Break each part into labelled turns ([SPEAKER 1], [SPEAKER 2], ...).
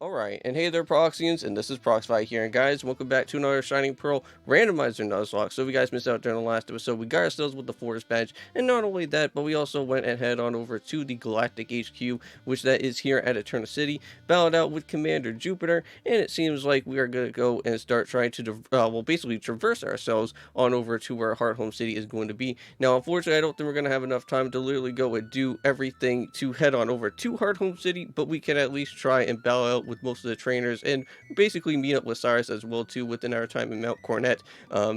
[SPEAKER 1] Alright, and hey there Proxyians, and this is Proxify here, and guys, welcome back to another Shining Pearl Randomizer Nuzlocke. So if you guys missed out during the last episode, we got ourselves with the Forest Badge, and not only that, but we also went and head on over to the Galactic HQ, which that is here at Eternal City, battled out with Commander Jupiter, and it seems like we are going to go and start trying to, basically traverse ourselves on over to where Hearthome City is going to be. Now, unfortunately, I don't think we're going to have enough time to literally go and do everything to head on over to Hearthome City, but we can at least try and battle out with most of the trainers and basically meet up with Cyrus as well too within our time in Mount Coronet.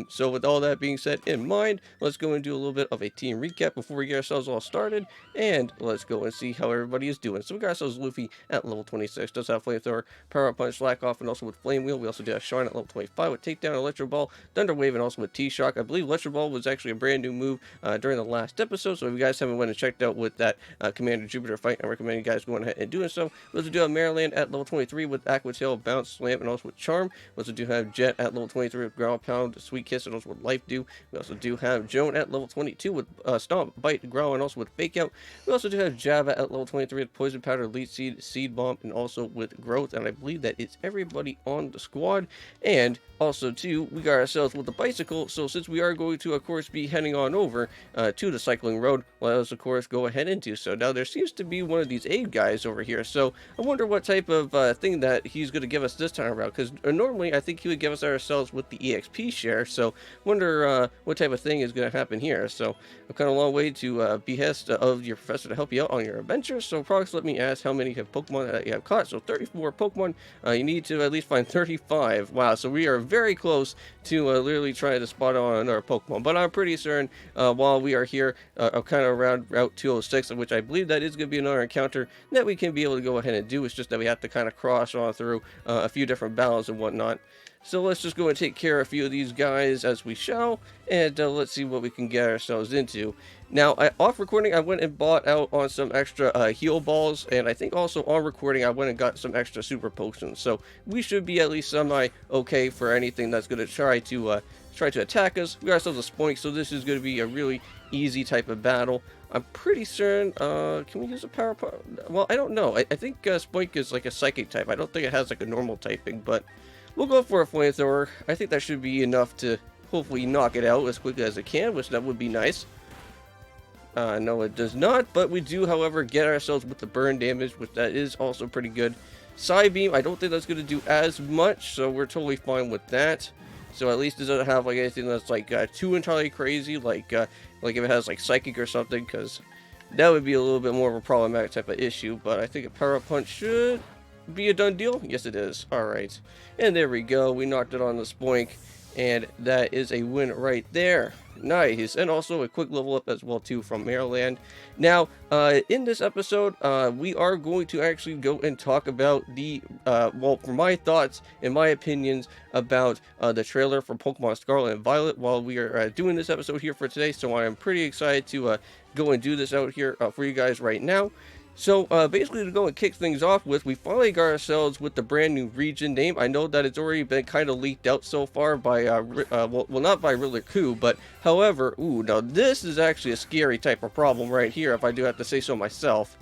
[SPEAKER 1] So with all that being said in mind, let's go and do a little bit of a team recap before we get ourselves all started, and let's go and see how everybody is doing. So we got ourselves Luffy at level 26, does have Flamethrower, Power Up Punch, Slack Off, and also with Flame Wheel. We also do have Shine at level 25 with Takedown, Electro Ball, Thunder Wave, and also with T-Shock. I believe Electro Ball was actually a brand new move during the last episode, so if you guys haven't went and checked out with that Commander Jupiter fight, I recommend you guys going ahead and doing so. We also do have Maryland at level 23 with Aqua Tail, Bounce, Slam, and also with Charm. We also do have Jet at level 23 with Growl Pound, Sweet Kiss, and also with Life Dew. We also do have Joan at level 22 with Stomp, Bite, Growl, and also with Fake Out. We also do have Java at level 23 with Poison Powder, Leech Seed, Seed Bomb, and also with Growth. And I believe that is everybody on the squad. And also too, we got ourselves with the Bicycle. So since we are going to, of course, be heading on over to the Cycling Road, let us, of course, go ahead and do so. Now, there seems to be one of these aid guys over here. So I wonder what type of thing that he's going to give us this time around, because normally I think he would give us ourselves with the EXP share, so wonder what type of thing is going to happen here. So I've kind of a long way to behest of your professor to help you out on your adventure. So Prox, let me ask how many have Pokemon that you have caught. So 34 Pokemon. You need to at least find 35. Wow, so we are very close to literally trying to spot on another Pokemon, but I'm pretty certain while we are here kind of around Route 206, which I believe that is going to be another encounter that we can be able to go ahead and do. It's just that we have to kind of cross on through a few different battles and whatnot. So let's just go and take care of a few of these guys as we shall, and let's see what we can get ourselves into. Now, off recording, I went and bought out on some extra heal balls, and I think also on recording, I went and got some extra super potions. So we should be at least semi-okay for anything that's going to try to attack us. We got ourselves a Spoink, so this is going to be a really easy type of battle. I'm pretty certain, can we use a power? Well, I don't know. I think Spoink is like a psychic type. I don't think it has like a normal typing, but we'll go for a Flamethrower. I think that should be enough to hopefully knock it out as quickly as it can, which that would be nice. No, it does not, but we do, however, get ourselves with the burn damage, which that is also pretty good. Psybeam, I don't think that's going to do as much, so we're totally fine with that. So at least it doesn't have like anything that's like too entirely crazy, like if it has like Psychic or something, because that would be a little bit more of a problematic type of issue. But I think a Power Up Punch should be a done deal. Yes, it is. All right, and there we go. We knocked it on the Spoink, and that is a win right there. Nice. And also a quick level up as well too from Maryland. Now in this episode we are going to actually go and talk about the well, for my thoughts and my opinions about the trailer for Pokemon Scarlet and Violet while we are doing this episode here for today. So I am pretty excited to go and do this out here for you guys right now. So basically, to go and kick things off with, we finally got ourselves with the brand new region name. I know that it's already been kind of leaked out so far by, well, not by Riddler Coup, but however, ooh, now this is actually a scary type of problem right here, if I do have to say so myself.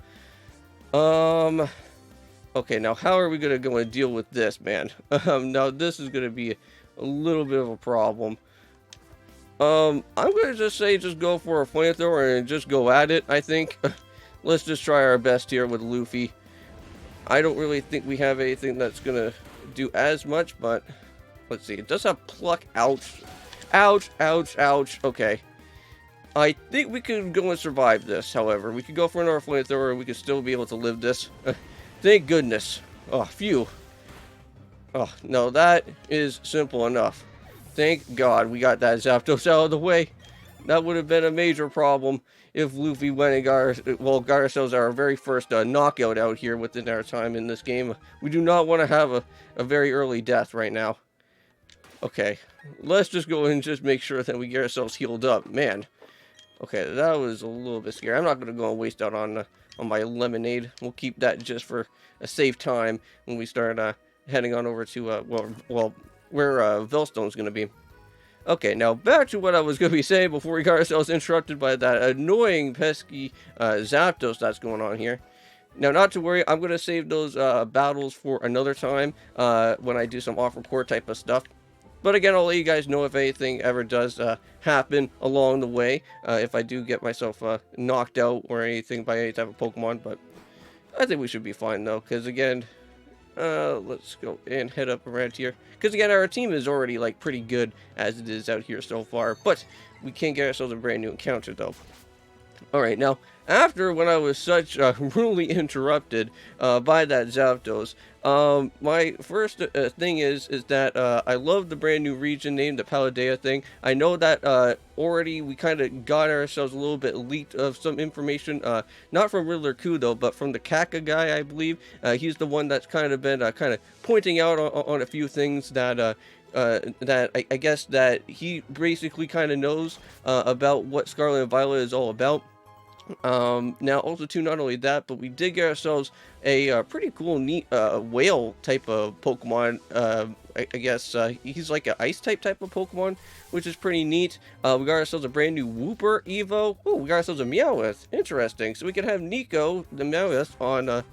[SPEAKER 1] Okay, now how are we going to go and deal with this, man? Now this is going to be a little bit of a problem. I'm going to just say just go for a Flamethrower and just go at it, I think. Let's just try our best here with Luffy. I don't really think we have anything that's going to do as much, but let's see. It does have Pluck. Ouch. Ouch, ouch, ouch. Okay. I think we could go and survive this, however. We could go for another Flamethrower and we could still be able to live this. Thank goodness. Oh, phew. Oh, no, that is simple enough. Thank God we got that Zapdos out of the way. That would have been a major problem if Luffy went and got ourselves our very first knockout out here within our time in this game. We do not want to have a very early death right now. Okay, let's just go and just make sure that we get ourselves healed up. Man, okay, that was a little bit scary. I'm not going to go and waste out on my lemonade. We'll keep that just for a safe time when we start heading on over to, where Velstone's going to be. Okay, now back to what I was going to be saying before we got ourselves interrupted by that annoying, pesky Zapdos that's going on here. Now, not to worry, I'm going to save those battles for another time when I do some off-record type of stuff. But again, I'll let you guys know if anything ever does happen along the way, if I do get myself knocked out or anything by any type of Pokemon. But I think we should be fine, though, because again, let's go and head up around here. Because again, our team is already, like, pretty good as it is out here so far. But we can't get ourselves a brand new encounter, though. Alright, now, after when I was such rudely interrupted by that Zapdos, my first thing is that I love the brand new region name, the Paldea thing. I know that already we kind of got ourselves a little bit leaked of some information, not from Riddler Kudo, but from the Kaka guy, I believe. He's the one that's kind of been kind of pointing out on a few things that I guess that he basically kind of knows about what Scarlet and Violet is all about. Now also too, not only that, but we did get ourselves a pretty cool, neat whale type of Pokemon. I guess he's like an ice type of Pokemon, which is pretty neat. We got ourselves a brand new Wooper Evo. Oh, we got ourselves a Meowth. Interesting. So we can have Nico, the Meowth, on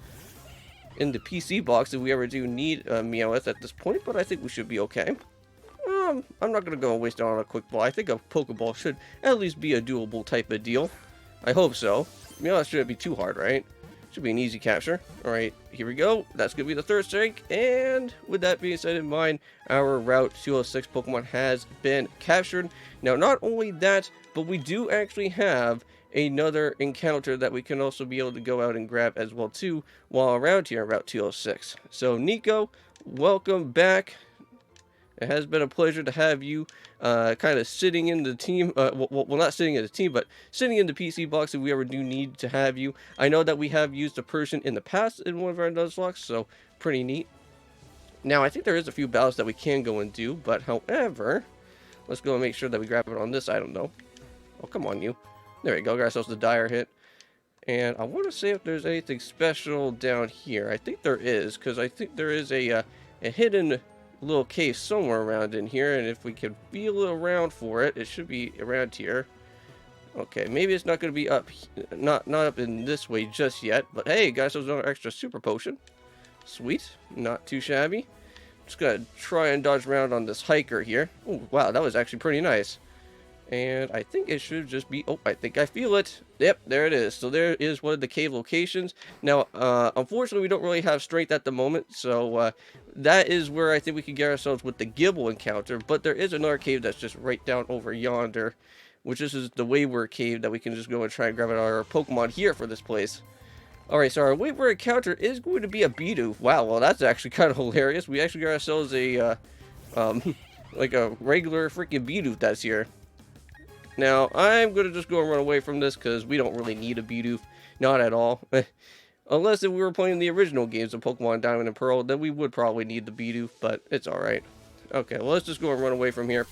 [SPEAKER 1] in the PC box if we ever do need a Meowth at this point. But I think we should be okay. I'm not gonna go and waste it on a quick ball. I think a Pokeball should at least be a doable type of deal. I hope so. Meowth shouldn't be too hard, right? Should be an easy capture. Alright, here we go. That's going to be the third strike. And with that being said in mind, our Route 206 Pokemon has been captured. Now, not only that, but we do actually have another encounter that we can also be able to go out and grab as well, too, while around here on Route 206. So, Nico, welcome back. It has been a pleasure to have you kind of sitting in the team, well, not sitting in the team, but sitting in the PC box if we ever do need to have you. I know that we have used a person in the past in one of our Nuzlocke, so pretty neat. Now, I think there is a few battles that we can go and do, but however, let's go and make sure that we grab it on this item, though. Oh, come on, you. There we go, got ourselves the dire hit. And I want to see if there's anything special down here. I think there is, because I think there is a hidden little cave somewhere around in here, and if we can feel around for it, it should be around here. Okay, maybe it's not going to be up, not up in this way just yet, but hey, guys, there's another extra super potion. Sweet, not too shabby. Just gonna try and dodge around on this hiker here. Oh wow, that was actually pretty nice. And I think it should just be, oh, I think I feel it. Yep, there it is. So there is one of the cave locations. Now, unfortunately, we don't really have strength at the moment. So that is where I think we can get ourselves with the Gibble encounter. But there is another cave that's just right down over yonder, which is the Wayward Cave that we can just go and try and grab our Pokemon here for this place. Alright, so our Wayward encounter is going to be a Bidoof. Wow, well, that's actually kind of hilarious. We actually got ourselves a, like a regular freaking Bidoof that's here. Now, I'm going to just go and run away from this because we don't really need a Bidoof. Not at all. Unless if we were playing the original games of Pokemon Diamond and Pearl, then we would probably need the Bidoof, but it's alright. Okay, well, let's just go and run away from here.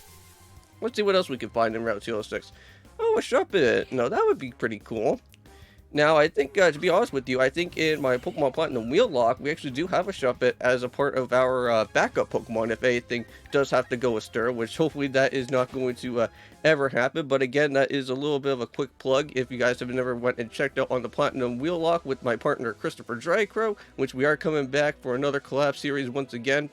[SPEAKER 1] Let's see what else we can find in Route 206. Oh, a Shuppet. No, that would be pretty cool. Now, I think, to be honest with you, I think in my Pokemon Platinum Wheellock, we actually do have a Shuppet as a part of our backup Pokemon if anything does have to go astir, which hopefully that is not going to ever happen. But again, that is a little bit of a quick plug if you guys have never went and checked out on the Platinum Wheellock with my partner Christopher Drycrow, which we are coming back for another collab series once again.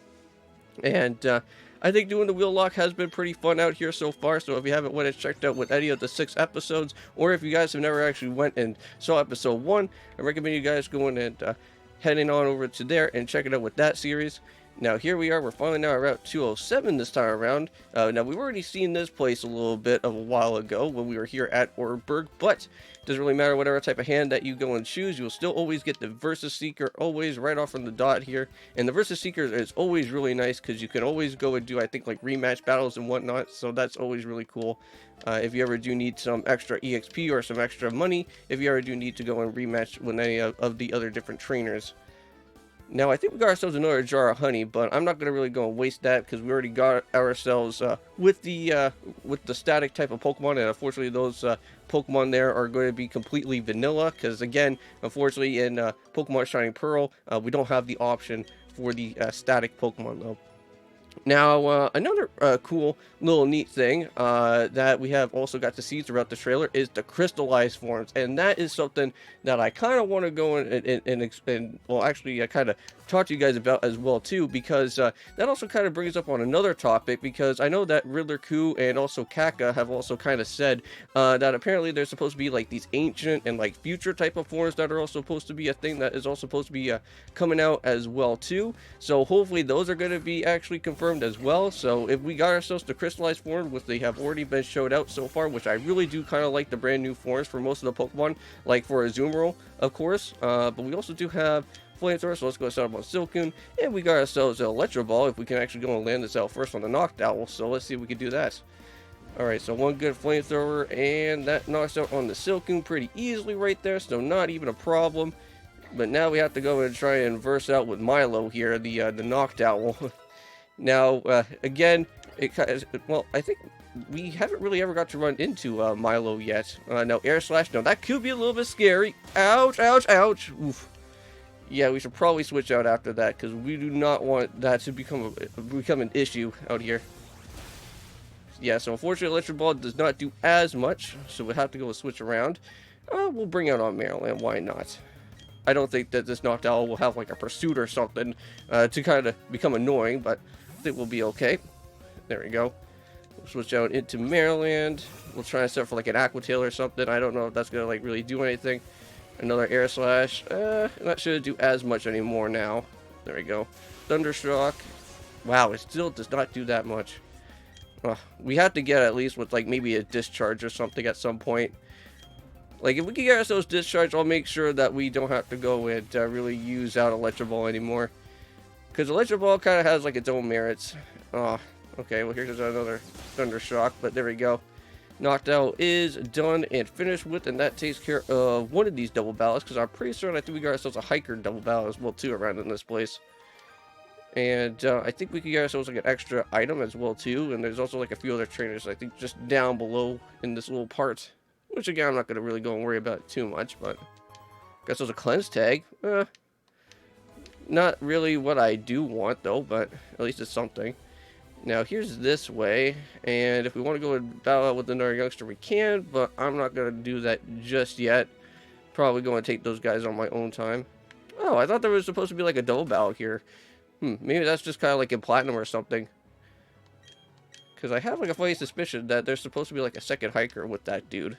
[SPEAKER 1] And I think doing the Wheellock has been pretty fun out here so far, so if you haven't went and checked out with any of the 6 episodes, or if you guys have never actually went and saw episode 1, I recommend you guys going and heading on over to there and checking out with that series. Now here we are, we're finally now at Route 207 this time around. Now we've already seen this place a little bit of a while ago when we were here at Oreburgh, but it doesn't really matter whatever type of hand that you go and choose, you'll still always get the Versus Seeker always right off from the dot here. And the Versus Seeker is always really nice because you can always go and do, I think, like rematch battles and whatnot, so that's always really cool. If you ever do need some extra EXP or some extra money, if you ever do need to go and rematch with any of the other different trainers. Now, I think we got ourselves another jar of honey, but I'm not going to really go and waste that because we already got ourselves with the static type of Pokemon, and unfortunately those Pokemon there are going to be completely vanilla because, again, unfortunately in Pokemon Shining Pearl, we don't have the option for the static Pokemon, though. Now, another cool little neat thing that we have also got to see throughout the trailer is the crystallized forms, and that is something that I kind of want to go and well, actually, I kind of talk to you guys about as well too, because that also kind of brings up on another topic, because I know that Riddler Coup and also Kaka have also kind of said that apparently there's supposed to be like these ancient and like future type of forms that are also supposed to be a thing that is also supposed to be coming out as well too. So hopefully those are going to be actually confirmed as well. So if we got ourselves the crystallized form, which they have already been showed out so far, which I really do kind of like the brand new forms for most of the Pokemon, like for Azumarill, of course. But we also do have Flamethrower, so let's go set up on Silcoon, and we got ourselves an Electro Ball if we can actually go and land this out first on the Noctowl. So let's see if we can do that. Alright, so one good Flamethrower, and that knocks out on the Silcoon pretty easily right there, so not even a problem. But now we have to go and try and verse out with Milo here, the Noctowl. Now, again, well, I think we haven't really ever got to run into Milo yet. No, Air Slash, no, that could be a little bit scary. Ouch, ouch, ouch. Oof. Yeah, we should probably switch out after that, because we do not want that to become an issue out here. Yeah, so unfortunately, Electric Ball does not do as much, so we'll have to go and switch around. We'll bring out on Maryland, why not? I don't think that this Noctowl will have like a pursuit or something to kind of become annoying, but I think we'll be okay. There we go. We'll switch out into Maryland. We'll try and set for like an Aqua Tail or something. I don't know if that's going to like really do anything. Another Air Slash. Not sure to do as much anymore now. There we go. Thundershock. Wow, it still does not do that much. We have to get at least with like maybe a Discharge or something at some point. Like, if we can get ourselves Discharge, I'll make sure that we don't have to go and really use out Electro Ball anymore. Because Electro Ball kind of has, like, its own merits. Oh, okay, well, here's another Thundershock, but there we go. Noctowl is done and finished with, and that takes care of one of these double battles, because I'm pretty certain I think we got ourselves a Hiker double battle as well, too, around in this place. And I think we can get ourselves, like, an extra item as well, too, and there's also, like, a few other trainers, I think, just down below in this little part. Which, again, I'm not going to really go and worry about too much, but guess there's a Cleanse Tag. Not really what I do want, though, but at least it's something. Now, here's this way, and if we want to go and battle out with another youngster, we can, but I'm not going to do that just yet. Probably going to take those guys on my own time. Oh, I thought there was supposed to be, like, a double battle here. Maybe that's just kind of like in Platinum or something. Because I have, like, a funny suspicion that there's supposed to be, like, a second Hiker with that dude.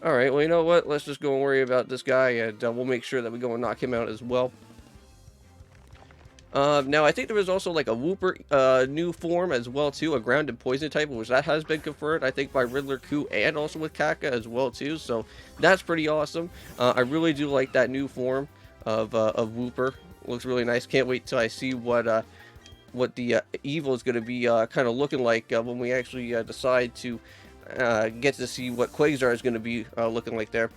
[SPEAKER 1] Alright, well, you know what? Let's just go and worry about this guy, and we'll make sure that we go and knock him out as well. Now, I think there was also, like, a Wooper new form as well, too. A Ground and Poison type, which that has been confirmed, I think, by Riddler Coup and also with Kaka as well, too. So, that's pretty awesome. I really do like that new form of Wooper. Looks really nice. Can't wait till I see what the evil is going to be kind of looking like when we actually decide to get to see what Quasar is going to be looking like there.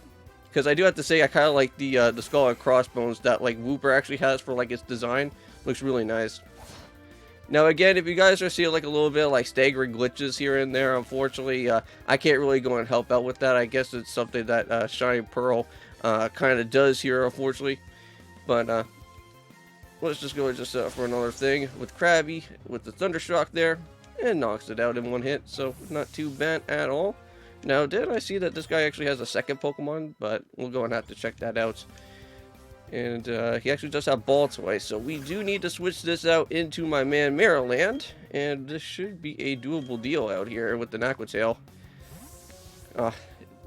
[SPEAKER 1] Because I do have to say, I kind of like the skull and crossbones that like Wooper actually has for like its design. Looks really nice. Now again, if you guys are seeing like a little bit of like staggering glitches here and there, unfortunately, I can't really go and help out with that. I guess it's something that Shining Pearl kind of does here, unfortunately. But let's just go just for another thing with Krabby, with the Thundershock there. And knocks it out in one hit, so not too bad at all. Now, did I see that this guy actually has a second Pokemon? But we'll go and have to check that out. And he actually does have Ball Toy, so we do need to switch this out into my man Maryland. And this should be a doable deal out here with the Aqua Tail.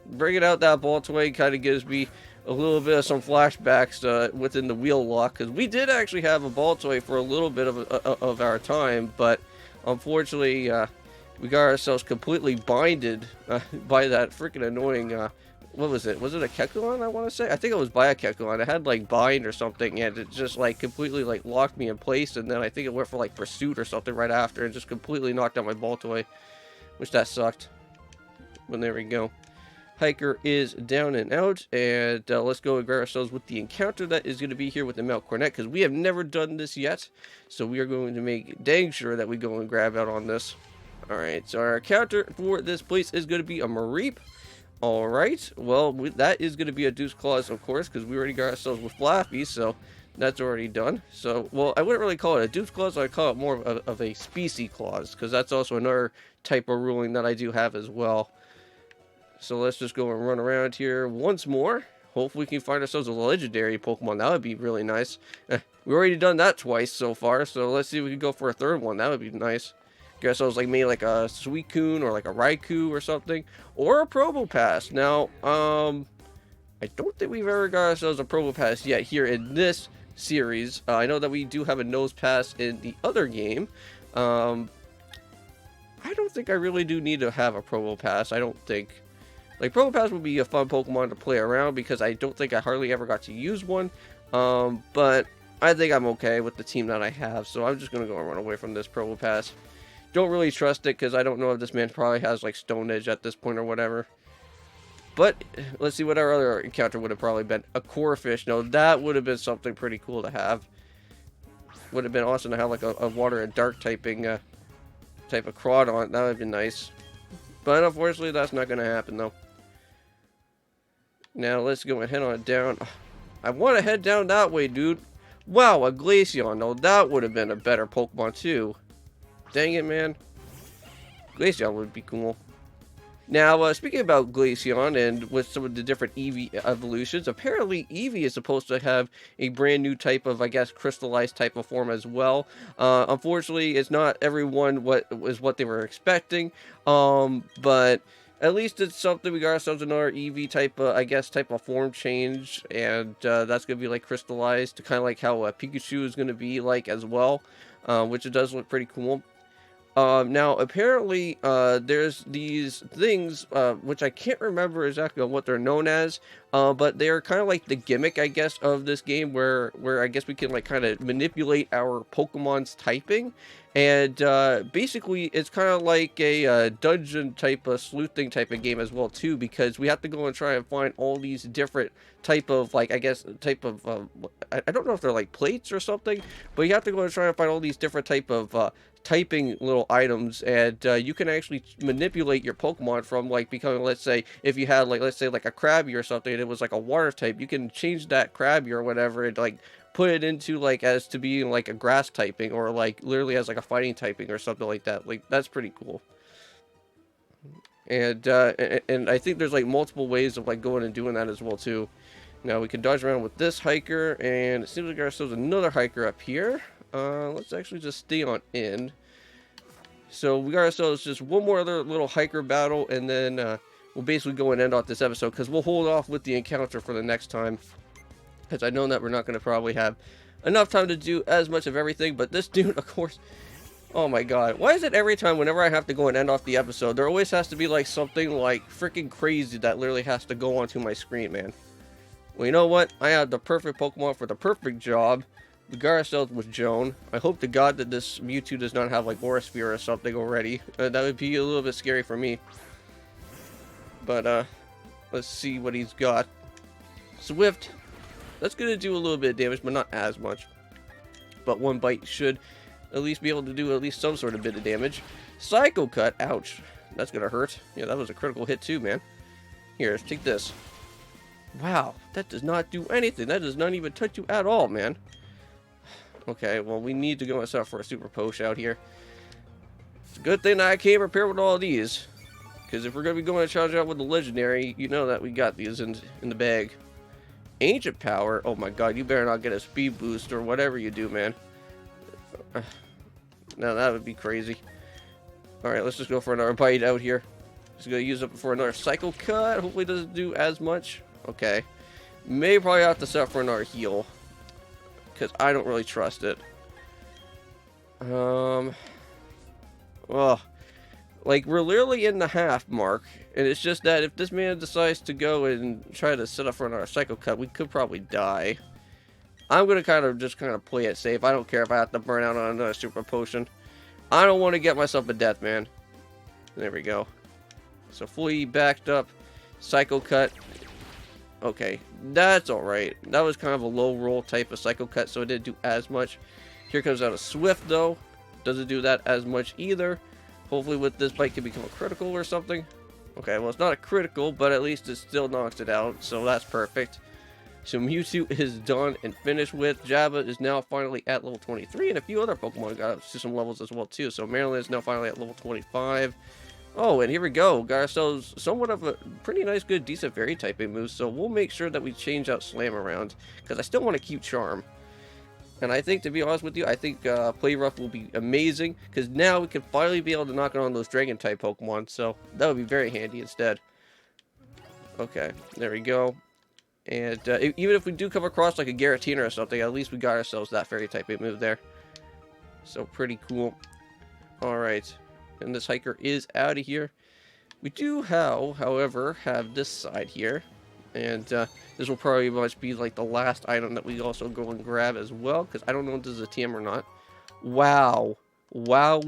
[SPEAKER 1] Bringing out that Ball Toy kind of gives me a little bit of some flashbacks within the wheel lock. Because we did actually have a Ball Toy for a little bit of our time, but unfortunately, we got ourselves completely binded by that freaking annoying, what was it? Was it a Kekulon, I want to say? I think it was by a Kekulon. It had, like, bind or something, and it just, like, completely, like, locked me in place, and then I think it went for, like, pursuit or something right after, and just completely knocked out my Ball Toy, which that sucked. But there we go. Hiker is down and out, and let's go and grab ourselves with the encounter that is going to be here with the Mount Coronet, because we have never done this yet, so we are going to make dang sure that we go and grab out on this. Alright, so our encounter for this place is going to be a Mareep. Alright, well, that is going to be a Deuce Claws, of course, because we already got ourselves with Flappy, so That's already done. So, well, I wouldn't really call it a Duke's Clause. I'd call it more of a Specie Clause, because that's also another type of ruling that I do have as well. So let's just go and run around here once more. Hopefully we can find ourselves a legendary Pokemon. That would be really nice. We've already done that twice so far, so let's see if we can go for a third one. That would be nice. Guess I was like maybe like a Suicune or like a Raikou or something. Or a Probopass. Now, I don't think we've ever got ourselves a Probopass yet here in this series. I know that we do have a Nosepass in the other game. I don't think I really do need to have a Probopass. I don't think. Like, Probopass would be a fun Pokemon to play around because I don't think I hardly ever got to use one. But I think I'm okay with the team that I have, so I'm just going to go and run away from this Probopass. Don't really trust it because I don't know if this man probably has, like, Stone Edge at this point or whatever. But let's see what our other encounter would have probably been. A Corphish. No, that would have been something pretty cool to have. Would have been awesome to have, like, a Water and Dark typing type of Crawdaunt. That would have been nice. But unfortunately, that's not going to happen, though. Now, let's go and head on down. I want to head down that way, dude. Wow, a Glaceon. No, that would have been a better Pokemon, too. Dang it, man. Glaceon would be cool. Now, speaking about Glaceon and with some of the different Eevee evolutions, apparently Eevee is supposed to have a brand new type of, I guess, crystallized type of form as well. Unfortunately, it's not everyone what they were expecting, but at least it's something. We got ourselves another Eevee type of, I guess, type of form change, and that's going to be like crystallized, kind of like how Pikachu is going to be like as well, which it does look pretty cool. Now, apparently, there's these things, which I can't remember exactly what they're known as, but they're kind of like the gimmick, I guess, of this game, where I guess we can, like, kind of manipulate our Pokemon's typing, and, basically, it's kind of like a, dungeon type of sleuthing type of game as well, too, because we have to go and try and find all these different type of, like, I guess, type of, I don't know if they're, like, plates or something, but you have to go and try and find all these different type of, typing little items, and you can actually manipulate your Pokemon from, like, becoming, let's say, if you had, like, let's say, like a Krabby or something, and it was like a water type, you can change that Krabby or whatever and, like, put it into, like, as to being like a grass typing, or like literally as like a fighting typing or something like that. Like, that's pretty cool. And I think there's like multiple ways of like going and doing that as well too. Now we can dodge around with this hiker, and it seems like ourselves another hiker up here. Let's actually just stay on in. So we got ourselves just one more other little hiker battle, and then we'll basically go and end off this episode, because we'll hold off with the encounter for the next time, because I know that we're not going to probably have enough time to do as much of everything. But this dude, of course, oh my god, why is it every time whenever I have to go and end off the episode, there always has to be like something like freaking crazy that literally has to go onto my screen, man? Well, you know what? I have the perfect Pokemon for the perfect job. We got ourselves with Joan. I hope to God that this Mewtwo does not have like Aura Sphere or something already. That would be a little bit scary for me. But let's see what he's got. Swift. That's gonna do a little bit of damage, but not as much. But one bite should at least be able to do at least some sort of bit of damage. Psycho Cut. Ouch. That's gonna hurt. Yeah, that was a critical hit too, man. Here, take this. Wow, that does not do anything. That does not even touch you at all, man. Okay, well, we need to go and set up for a Super Posh out here. It's a good thing that I came prepared with all these, because if we're going to be going to challenge out with the Legendary, you know that we got these in the bag. Ancient Power? Oh my god, you better not get a Speed Boost or whatever you do, man. Now that would be crazy. Alright, let's just go for another bite out here. Just going to use up for another Psycho Cut. Hopefully it doesn't do as much. Okay. May probably have to set up for another heal, because I don't really trust it. Well, like, we're literally in the half mark, and it's just that if this man decides to go and try to set up for another Psycho Cut, we could probably die. I'm gonna kind of play it safe. I don't care if I have to burn out on another Super Potion. I don't want to get myself a death, man. There we go. So fully backed up Psycho Cut. Okay, that's alright. That was kind of a low roll type of Psycho Cut, so it didn't do as much. Here comes out a Swift, though. Doesn't do that as much either. Hopefully with this bite can become a critical or something. Okay, well, it's not a critical, but at least it still knocks it out, so that's perfect. So Mewtwo is done and finished with. Jabba is now finally at level 23, and a few other Pokemon got up to some levels as well too. So Maryland is now finally at level 25. Oh, and here we go. Got ourselves somewhat of a pretty nice, good, decent fairy typing move. So we'll make sure that we change out Slam around, because I still want to keep Charm. And I think, to be honest with you, I think Play Rough will be amazing, because now we can finally be able to knock on those Dragon type Pokemon. So that would be very handy instead. Okay, there we go. And even if we do come across like a Giratina or something, at least we got ourselves that fairy typing move there. So pretty cool. Alright. And this hiker is out of here. We do, however, have this side here. And this will probably much be like the last item that we also go and grab as well. Because I don't know if this is a TM or not. Wow. Wow.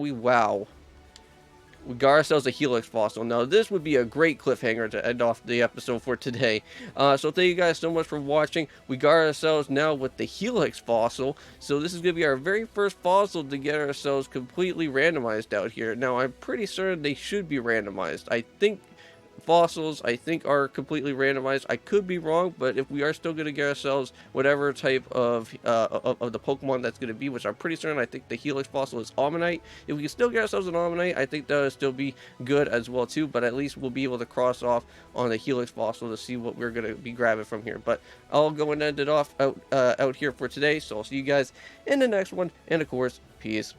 [SPEAKER 1] We got ourselves a Helix Fossil. Now, this would be a great cliffhanger to end off the episode for today. So thank you guys so much for watching. We got ourselves now with the Helix Fossil. So this is going to be our very first fossil to get ourselves completely randomized out here. Now, I'm pretty certain they should be randomized. I think fossils, are completely randomized. I could be wrong, but if we are still going to get ourselves whatever type of the Pokemon that's going to be, which I'm pretty certain, I think the Helix Fossil is Omanyte. If we can still get ourselves an Omanyte, I think that would still be good as well too, but at least we'll be able to cross off on the Helix Fossil to see what we're going to be grabbing from here. But I'll go and end it off out here for today, so I'll see you guys in the next one, and of course, peace.